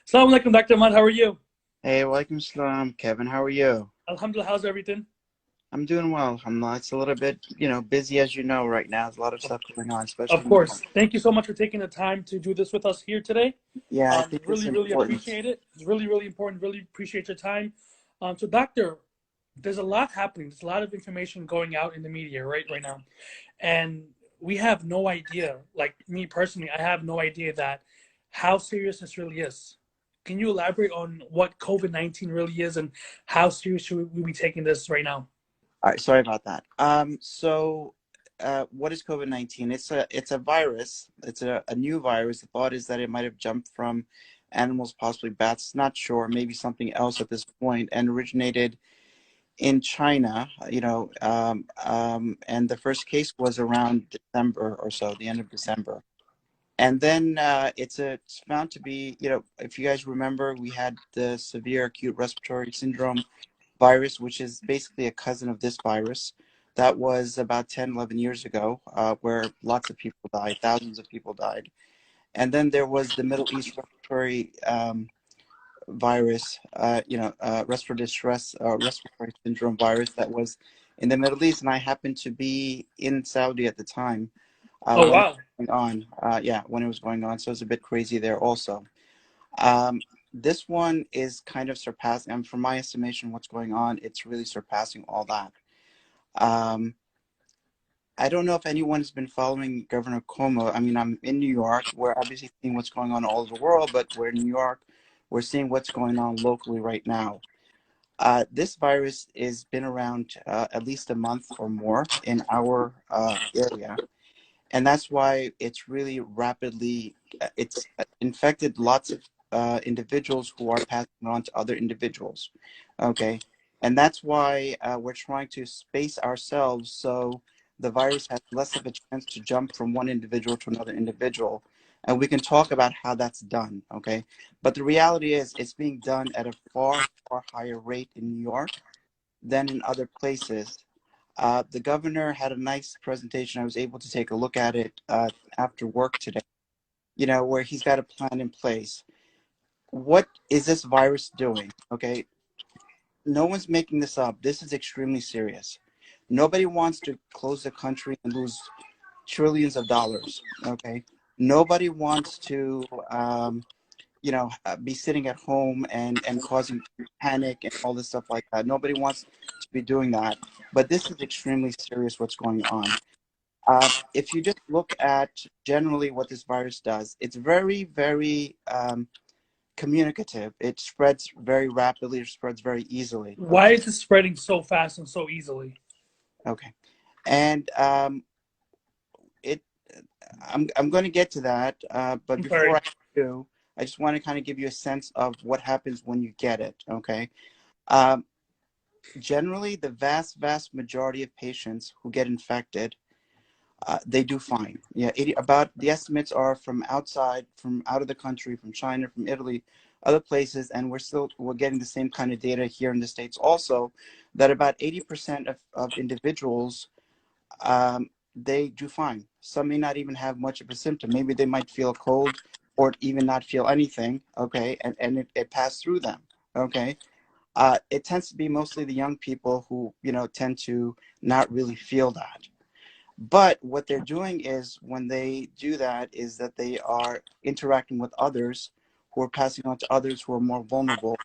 Assalamu alaikum, Dr. Ahmad. How are you? Hey, walaikum salam, Kevin. How are you? Alhamdulillah, how's everything? I'm doing well. Alhamdulillah. It's a little bit, busy as you know right now. There's a lot of stuff going on, Of especially in the course. Thank you so much for taking the time to do this with us here today. Yeah, I think it's Really important. appreciate it. It's really important. Really appreciate your time. Doctor, there's a lot happening. There's a lot of information going out in the media right now. And we have no idea, like me personally, I have no idea that how serious this really is. Can you elaborate on what COVID-19 really is and how serious should we be taking this right now? All right, sorry about that. What is COVID-19? It's a virus. It's a new virus. The thought is that it might have jumped from animals, possibly bats. Not sure. Maybe something else at this point, and originated in China. And the first case was around December or so, the end of December. And then it's found to be, if you guys remember, we had the severe acute respiratory syndrome virus, which is basically a cousin of this virus. That was about 10, 11 years ago, where lots of people died, thousands of people died. And then there was the Middle East respiratory virus, respiratory distress, respiratory syndrome virus that was in the Middle East. And I happened to be in Saudi at the time Oh, when it wow. was going on. When it was going on. So it was a bit crazy there also. Um, this one is kind of surpassing, and from my estimation, what's going on, it's really surpassing all that. Um, I don't know if anyone has been following Governor Cuomo. I mean, I'm in New York. We're obviously seeing what's going on all over the world, but we're in New York. We're seeing what's going on locally right now. This virus has been around at least a month or more in our area. And that's why it's really rapidly it's infected lots of individuals who are passing on to other individuals. Okay, and that's why we're trying to space ourselves so the virus has less of a chance to jump from one individual to another individual, and we can talk about how that's done. Okay, but the reality is it's being done at a far higher rate in New York than in other places. The governor had a nice presentation. I was able to take a look at it after work today, where he's got a plan in place. What is this virus doing? Okay. No one's making this up. This is extremely serious. Nobody wants to close the country and lose trillions of dollars. Okay. Nobody wants to, be sitting at home and causing panic and all this stuff like that. Nobody wants to be doing that. But this is extremely serious what's going on. If you just look at generally what this virus does, it's very communicative. It spreads very rapidly. It spreads very easily. Why Okay. is it spreading so fast and so easily? Okay. And it. I'm going to get to that. But I'm before sorry. I do, I just want to kind of give you a sense of what happens when you get it. Okay. Um, Generally, the vast majority of patients who get infected they do fine. Yeah, about the estimates are from outside, from out of the country, from China, from Italy, other places, and we're getting the same kind of data here in the States also, that about 80% of individuals they do fine. Some may not even have much of a symptom. Maybe they might feel a cold or even not feel anything. Okay, and it passed through them. Okay. It tends to be mostly the young people who tend to not really feel that. But what they're doing is when they do that is that they are interacting with others who are passing on to others who are more vulnerable.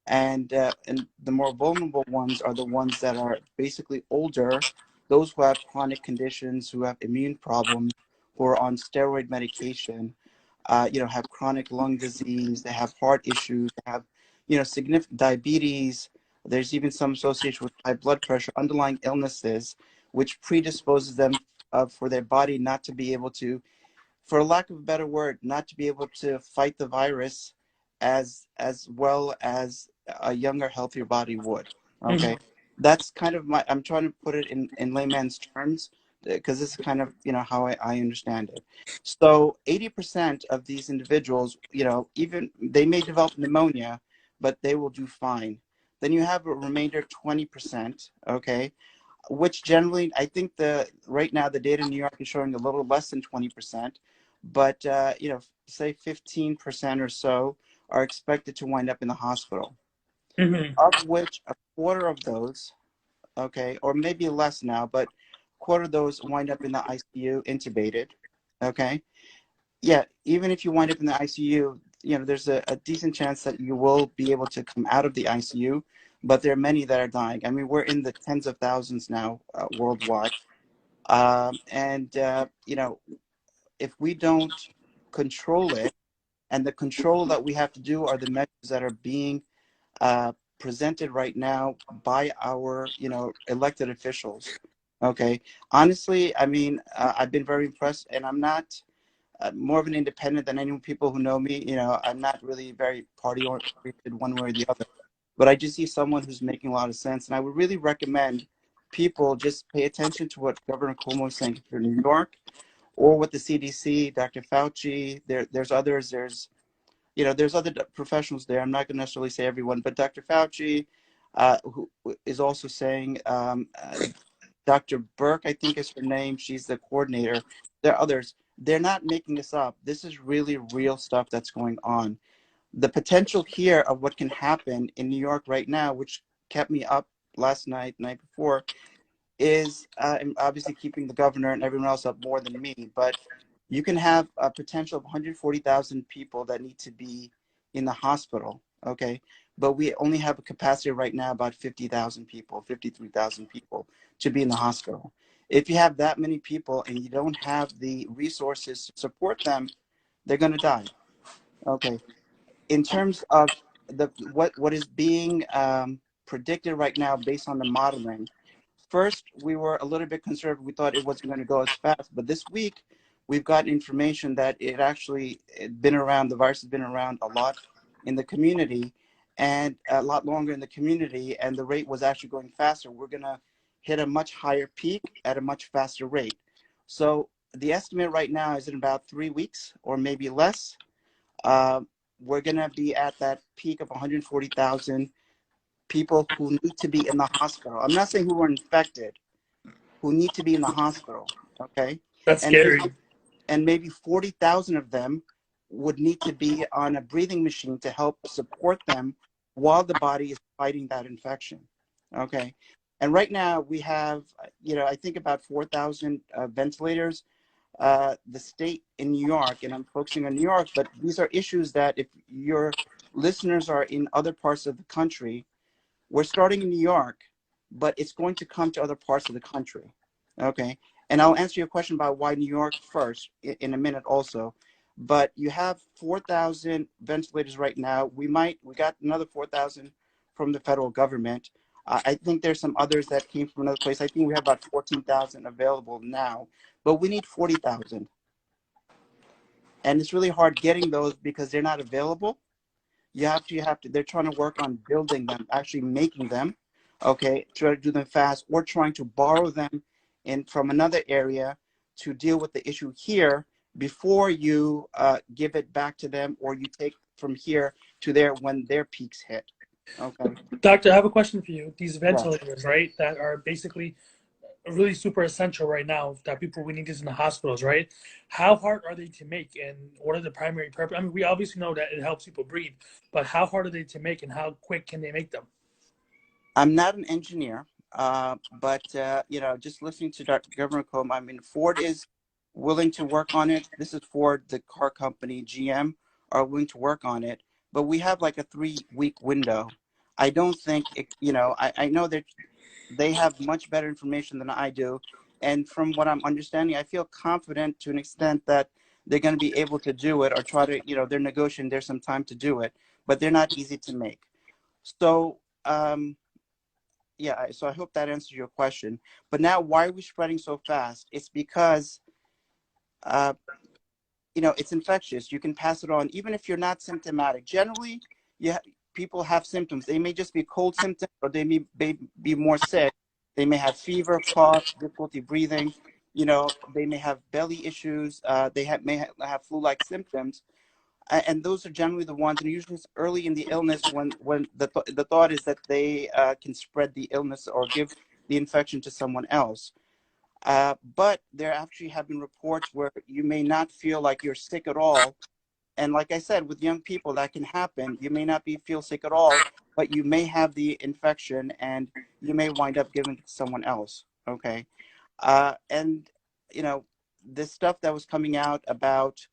And the more vulnerable ones are the ones that are basically older, those who have chronic conditions, who have immune problems, who are on steroid medication, have chronic lung disease, they have heart issues, they have, significant diabetes. There's even some association with high blood pressure, underlying illnesses, which predisposes them for their body not to be able to, for lack of a better word, not to be able to fight the virus as well as a younger, healthier body would. Okay, Mhm. that's kind of my. I'm trying to put it in layman's terms because this is kind of how I understand it. So 80% of these individuals, even they may develop pneumonia, but they will do fine. Then you have a remainder 20%. Okay, which generally I think the right now the data in New York is showing a little less than 20%, but say 15% or so are expected to wind up in the hospital, Hmm. of which a quarter of those, okay, or maybe less now, but a quarter of those wind up in the ICU intubated, okay? Yeah, even if you wind up in the ICU, there's a decent chance that you will be able to come out of the ICU, but there are many that are dying. I mean, we're in the tens of thousands now worldwide. And if we don't control it, and the control that we have to do are the measures that are being presented right now by our, elected officials. Okay. Honestly, I mean, I've been very impressed, and I'm not more of an independent than any people who know me. I'm not really very party oriented one way or the other, but I just see someone who's making a lot of sense. And I would really recommend people just pay attention to what Governor Cuomo is saying here in New York, or what the CDC, Dr. Fauci, there's others, there's other professionals there. I'm not going to necessarily say everyone, but Dr. Fauci, who is also saying, Dr. Burke, I think is her name. She's the coordinator. There are others. They're not making this up. This is really real stuff that's going on. The potential here of what can happen in New York right now, which kept me up last night, night before, is and obviously keeping the governor and everyone else up more than me, but you can have a potential of 140,000 people that need to be in the hospital, okay? But we only have a capacity right now about 50,000 people, 53,000 people to be in the hospital. If you have that many people and you don't have the resources to support them, they're going to die, okay? In terms of what is being predicted right now based on the modeling, first, we were a little bit conservative. We thought it wasn't going to go as fast. But this week, we've got information that the virus has been around a lot in the community, and a lot longer in the community, and the rate was actually going faster. We're going to hit a much higher peak at a much faster rate. So the estimate right now is in about 3 weeks or maybe less. Uh, we're going to be at that peak of 140,000 people who need to be in the hospital. I'm not saying who are infected, who need to be in the hospital, okay? That's And scary. maybe 40,000 of them would need to be on a breathing machine to help support them while the body is fighting that infection, okay? And right now we have, I think about 4,000 ventilators. The state in New York, and I'm focusing on New York, but these are issues that if your listeners are in other parts of the country, we're starting in New York, but it's going to come to other parts of the country. Okay. And I'll answer your question about why New York first in a minute also. But you have 4,000 ventilators right now. We got another 4,000 from the federal government. I think there's some others that came from another place. I think we have about 14,000 available now, but we need 40,000. And it's really hard getting those because they're not available. You have to, they're trying to work on building them, actually making them, okay, try to do them fast, or trying to borrow them from another area to deal with the issue here before you give it back to them, or you take from here to there when their peaks hit. Okay. Doctor, I have a question for you. These Yeah. ventilators, right, that are basically really super essential right now that people we need this in the hospitals, right? How hard are they to make, and what are the primary purpose? I mean, we obviously know that it helps people breathe, but how hard are they to make, and how quick can they make them? I'm not an engineer, but just listening to Dr. Governor Combe, I mean, Ford is willing to work on it. This is Ford, the car company. GM are willing to work on it, but we have like a 3 week window. I don't think it, I know that they have much better information than I do, and from what I'm understanding, I feel confident to an extent that they're going to be able to do it, or try to, they're negotiating. There's some time to do it, but they're not easy to make. So. Yeah, so I hope that answers your question. But now, why are we spreading so fast? It's because, uh, it's infectious. You can pass it on, even if you're not symptomatic. Generally, yeah, people have symptoms. They may just be cold symptoms, or they may be more sick. They may have fever, cough, difficulty breathing. They may have belly issues. May have flu-like symptoms, and those are generally the ones, and usually it's early in the illness when the thought is that they can spread the illness or give the infection to someone else. But there actually have been reports where you may not feel like you're sick at all, And like I said, with young people, that can happen. You may not feel sick at all, but you may have the infection and you may wind up giving it to someone else. Okay. And, you know, this stuff that was coming out about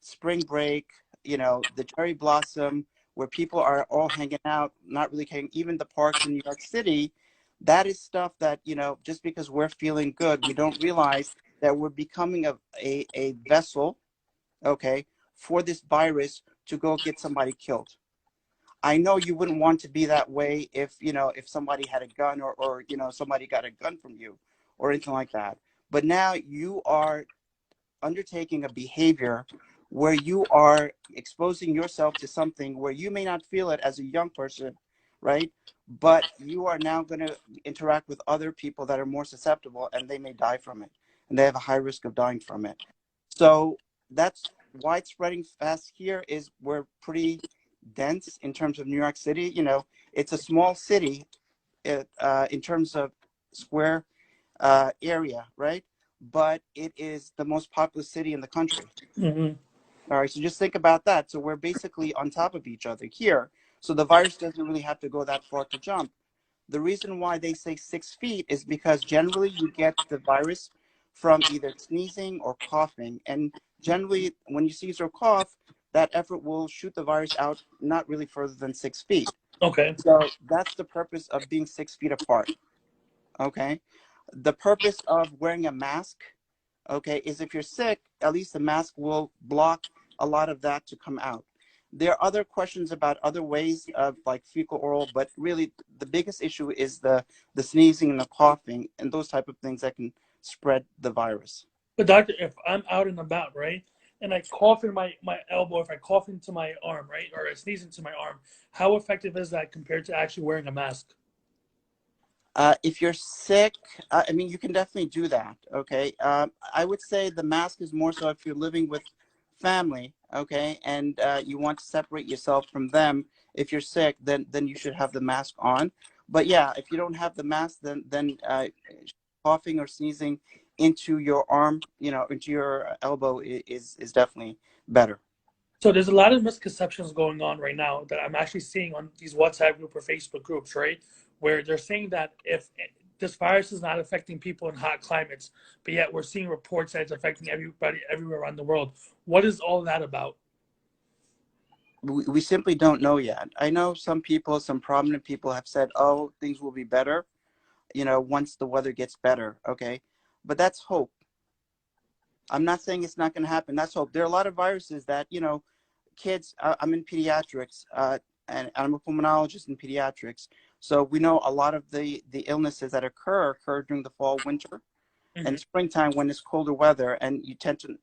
spring break, the cherry blossom, where people are all hanging out, not really caring, even the parks in New York City, that is stuff that, just because we're feeling good, we don't realize that we're becoming a vessel, okay, for this virus to go get somebody killed. I know you wouldn't want to be that way if somebody had a gun or somebody got a gun from you or anything like that. But now you are undertaking a behavior where you are exposing yourself to something where you may not feel it as a young person, right? But you are now going to interact with other people that are more susceptible and they may die from it. And they have a high risk of dying from it. So that's why it's spreading fast here is we're pretty dense in terms of New York City. It's a small city in terms of square area, right? But it is the most populous city in the country. Mm-hmm. All right, so just think about that. So we're basically on top of each other here. So the virus doesn't really have to go that far to jump. The reason why they say 6 feet is because generally you get the virus from either sneezing or coughing. And generally, when you sneeze or cough, that effort will shoot the virus out not really further than 6 feet. Okay. So that's the purpose of being 6 feet apart. Okay. The purpose of wearing a mask, okay, is if you're sick, at least the mask will block a lot of that to come out. There are other questions about other ways of like fecal oral, but really the biggest issue is the sneezing and the coughing and those type of things that can spread the virus. But doctor, if I'm out and about, right, and I cough in my elbow, if I cough into my arm, right, or I sneeze into my arm, how effective is that compared to actually wearing a mask? If you're sick, I mean, you can definitely do that. Okay. I would say the mask is more so if you're living with family, okay, and you want to separate yourself from them. If you're sick, then you should have the mask on. But yeah, if you don't have the mask, then coughing or sneezing into your arm, into your elbow is definitely better. So there's a lot of misconceptions going on right now that I'm actually seeing on these WhatsApp group or Facebook groups, right? Where they're saying that if this virus is not affecting people in hot climates, but yet we're seeing reports that it's affecting everybody everywhere around the world. What is all that about? We simply don't know yet. I know some people, some prominent people have said, oh, things will be better, once the weather gets better. Okay. But that's hope. I'm not saying it's not going to happen. That's hope. There are a lot of viruses that, kids, I'm in pediatrics, and I'm a pulmonologist in pediatrics. So we know a lot of the illnesses that occur during the fall, winter, and Mm-hmm. springtime when it's colder weather, and you tend to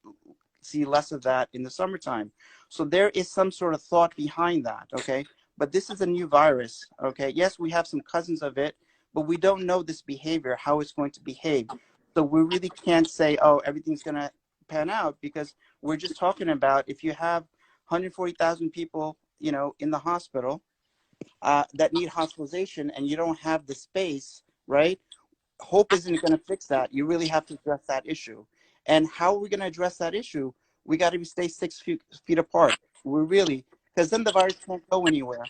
see less of that in the summertime. So there is some sort of thought behind that, okay? But this is a new virus, okay? Yes, we have some cousins of it, but we don't know this behavior, how it's going to behave. So we really can't say, oh, everything's going to pan out because we're just talking about if you have 140,000 people, in the hospital that need hospitalization and you don't have the space, right? Hope isn't going to fix that. You really have to address that issue. And how are we going to address that issue? We got to stay 6 feet apart. We really, because then the virus can't go anywhere.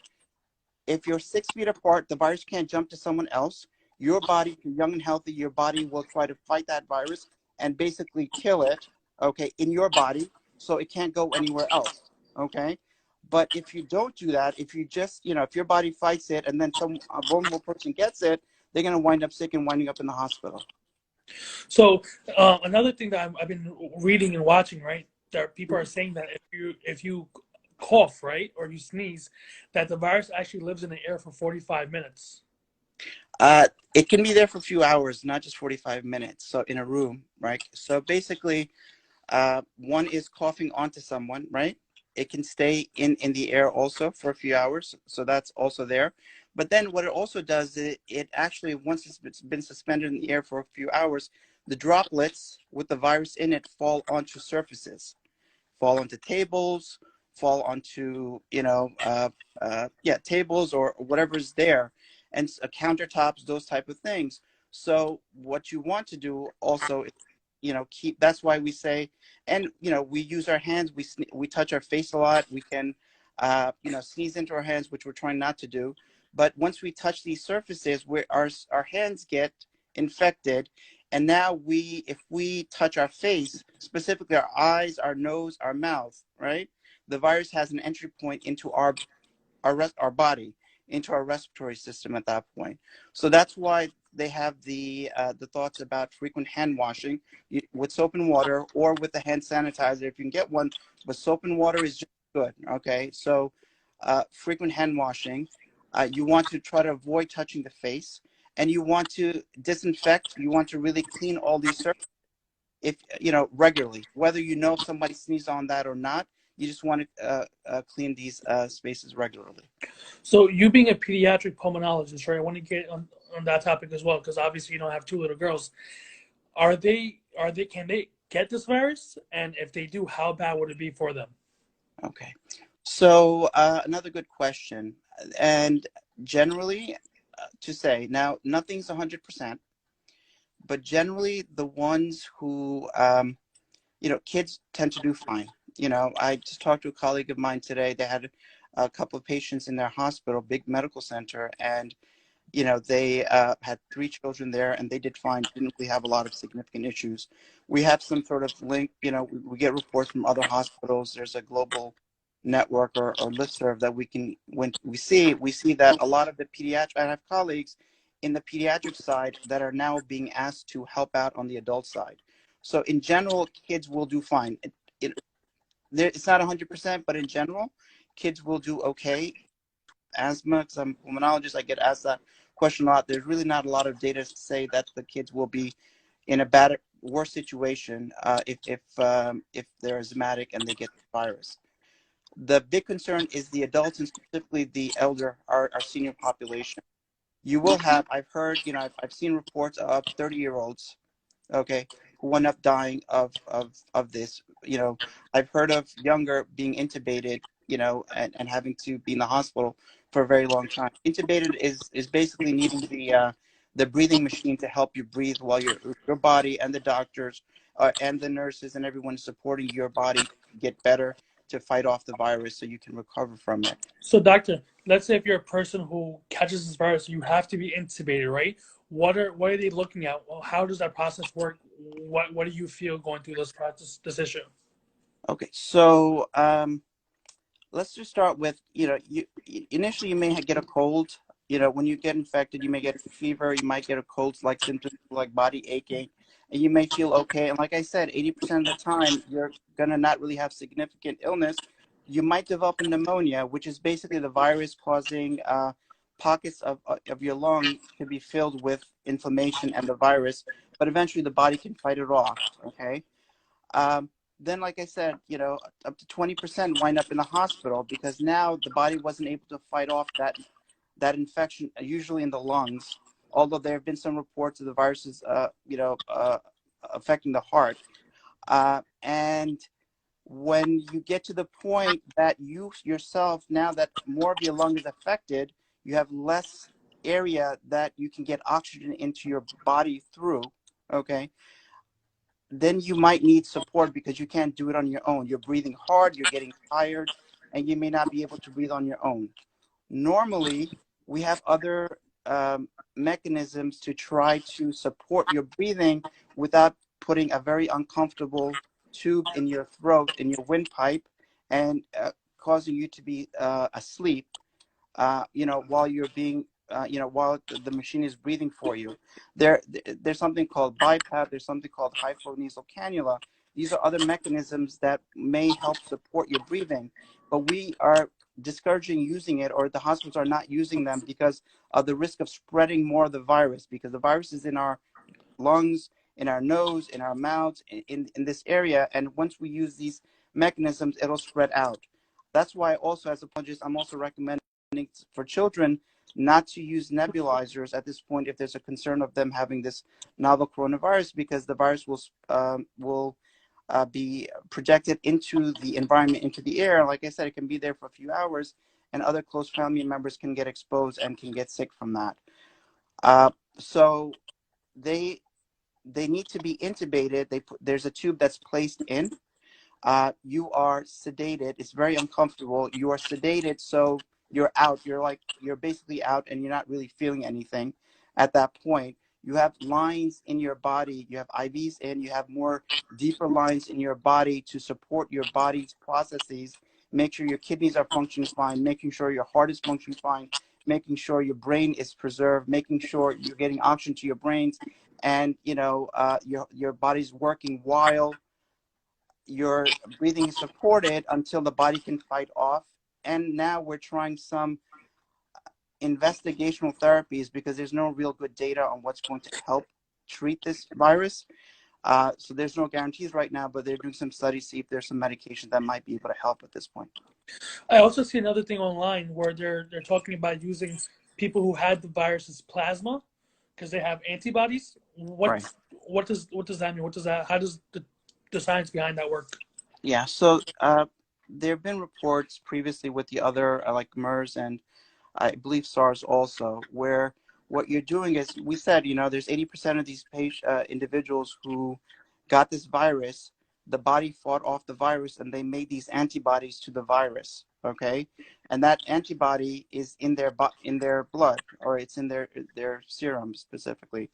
If you're 6 feet apart, the virus can't jump to someone else. Your body, if you're young and healthy, your body will try to fight that virus and basically kill it, okay, in your body, so it can't go anywhere else, okay? But if you don't do that, if you just, if your body fights it and then some vulnerable person gets it, they're going to wind up sick and winding up in the hospital. So another thing that I've been reading and watching, right? There people are saying that if you cough, right, or you sneeze, that the virus actually lives in the air for 45 minutes. Uh, it can be there for a few hours, not just 45 minutes. So in a room, right? So basically, one is coughing onto someone, right? It can stay in the air also for a few hours. So that's also there. But then what it also does, it actually, once it's been suspended in the air for a few hours, the droplets with the virus in it fall onto surfaces, fall onto tables, fall onto, yeah, tables or whatever's there, and countertops, those type of things. So what you want to do also keep. That's why we say, and we use our hands. We touch our face a lot. We can sneeze into our hands, which we're trying not to do. But once we touch these surfaces, where our hands get infected, and now if we touch our face, specifically our eyes, our nose, our mouth, right, the virus has an entry point into our body, into our respiratory system at that point. So that's why they have the thoughts about frequent hand washing with soap and water, or with the hand sanitizer if you can get one. But soap and water is just good. Okay, so frequent hand washing. You want to try to avoid touching the face, and you want to disinfect. You want to really clean all these surfaces, if regularly, whether if somebody sneezed on that or not. You just want to clean these spaces regularly. So you being a pediatric pulmonologist, right? I want to get on that topic as well, because obviously you don't have two little girls. Can they get this virus? And if they do, how bad would it be for them? Okay. So another good question. And generally, to say, now, nothing's 100%, but generally the ones who, kids tend to do fine. I just talked to a colleague of mine today. They had a couple of patients in their hospital, big medical center, and they had 3 children there, and they did fine. Didn't really have a lot of significant issues. We have some sort of link. We get reports from other hospitals. There's a global network or listserv that when we see that a lot of the pediatric. I have colleagues in the pediatric side that are now being asked to help out on the adult side. So in general, kids will do fine. It's not 100%, but in general, kids will do okay. Asthma, because I'm a pulmonologist, I get asked that question a lot. There's really not a lot of data to say that the kids will be in a worse situation if they're asthmatic and they get the virus. The big concern is the adults, and specifically the elder, our senior population. You will have, I've heard, I've seen reports of 30-year-olds, okay, who end up dying of this. I've heard of younger being intubated, and having to be in the hospital for a very long time. Intubated is basically needing the breathing machine to help you breathe while your body and the doctors and the nurses and everyone supporting your body get better to fight off the virus so you can recover from it. So, doctor, let's say if you're a person who catches this virus, you have to be intubated, right? What are they looking at? Well, how does that process work? What do you feel going through this issue? Okay, so let's just start with, initially you may get a cold. When you get infected, you may get fever, you might get a cold like symptoms like body aching, and you may feel okay. And like I said, 80% of the time, you're going to not really have significant illness. You might develop a pneumonia, which is basically the virus causing pockets of your lung to be filled with inflammation and the virus, but eventually the body can fight it off, okay? Then, like I said, up to 20% wind up in the hospital because now the body wasn't able to fight off that infection, usually in the lungs. Although there have been some reports of the viruses, affecting the heart. And when you get to the point that you yourself, now that more of your lung is affected, you have less area that you can get oxygen into your body through. Okay. Then you might need support because you can't do it on your own. You're breathing hard, you're getting tired, and you may not be able to breathe on your own. Normally, we have other mechanisms to try to support your breathing without putting a very uncomfortable tube in your throat, in your windpipe, and causing you to be asleep, while you're being, while the machine is breathing for you. There's something called BiPAP. There's something called high flow nasal cannula. These are other mechanisms that may help support your breathing, but we are discouraging using it, or the hospitals are not using them because of the risk of spreading more of the virus, because the virus is in our lungs, in our nose, in our mouths, in this area. And once we use these mechanisms, it'll spread out. That's why also, as a pulmonologist, I'm also recommending for children not to use nebulizers at this point if there's a concern of them having this novel coronavirus, because the virus will be projected into the environment, into the air. Like I said, it can be there for a few hours, and other close family members can get exposed and can get sick from that. So they they need to be intubated. There's a tube that's placed in. You are sedated. It's very uncomfortable. You are sedated, so you're out. You're basically out, and you're not really feeling anything at that point. You have lines in your body. You have IVs in. You have more deeper lines in your body to support your body's processes. Make sure your kidneys are functioning fine. Making sure your heart is functioning fine. Making sure your brain is preserved. Making sure you're getting oxygen to your brains, and your body's working while your breathing is supported until the body can fight off. And now we're trying some investigational therapies because there's no real good data on what's going to help treat this virus. So there's no guarantees right now, but they're doing some studies to see if there's some medication that might be able to help at this point. I also see another thing online where they're talking about using people who had the virus's plasma because they have antibodies. Right. What does that mean? How does the science behind that work? Yeah. So there have been reports previously with the other like MERS and I believe SARS also, where what you're doing is, we said, there's 80% of these individuals who got this virus, the body fought off the virus and they made these antibodies to the virus, okay? And that antibody is in their blood, or it's in their serum specifically.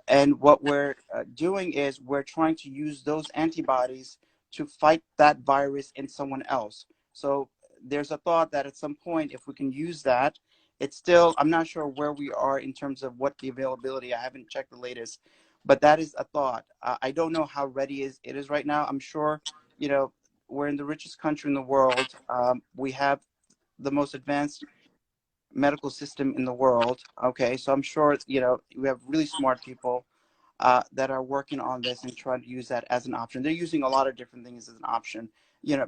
And what we're doing is we're trying to use those antibodies to fight that virus in someone else. So there's a thought that at some point, if we can use that, it's still, I'm not sure where we are in terms of what the availability, I haven't checked the latest, but that is a thought. I don't know how ready it is right now. I'm sure, we're in the richest country in the world. We have the most advanced medical system in the world. Okay, so I'm sure, we have really smart people that are working on this and trying to use that as an option. They're using a lot of different things as an option,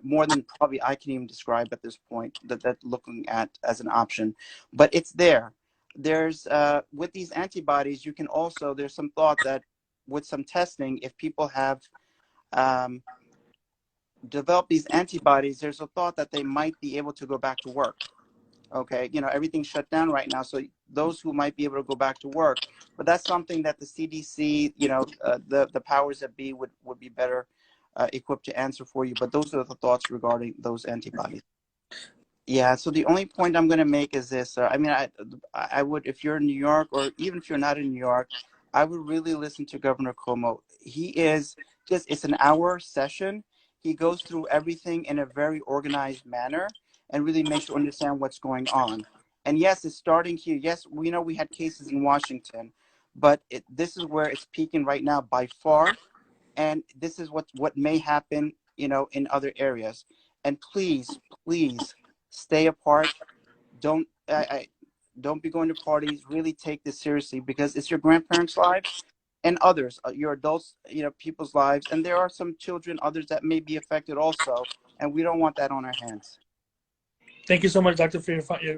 more than probably I can even describe at this point that looking at as an option, but it's there. There's with these antibodies, you can also, there's some thought that with some testing, if people have um, developed these antibodies, there's a thought that they might be able to go back to work. Okay, everything's shut down right now, so those who might be able to go back to work, but that's something that the CDC, the powers that be would be better equipped to answer for you. But those are the thoughts regarding those antibodies. Yeah, so the only point I'm going to make is this. I mean, I would, if you're in New York, or even if you're not in New York, I would really listen to Governor Cuomo. He is it's an hour session. He goes through everything in a very organized manner and really makes you understand what's going on. And yes, it's starting here. Yes, we know we had cases in Washington, but this is where it's peaking right now by far. And this is what may happen, in other areas. And please, please stay apart. Don't be going to parties. Really take this seriously, because it's your grandparents' lives and others, your adults, people's lives, and there are some children, others that may be affected also, and we don't want that on our hands. Thank you so much, Doctor, for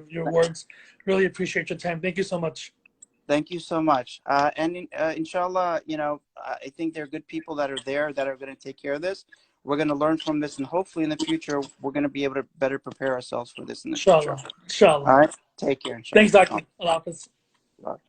your words. Really appreciate your time. Thank you so much. Thank you so much. And inshallah, I think there are good people that are there that are going to take care of this. We're going to learn from this, and hopefully in the future, we're going to be able to better prepare ourselves for this in the future. Inshallah. Inshallah. All right. Take care, inshallah. Thanks, Doctor. Allah Hafiz. Allah.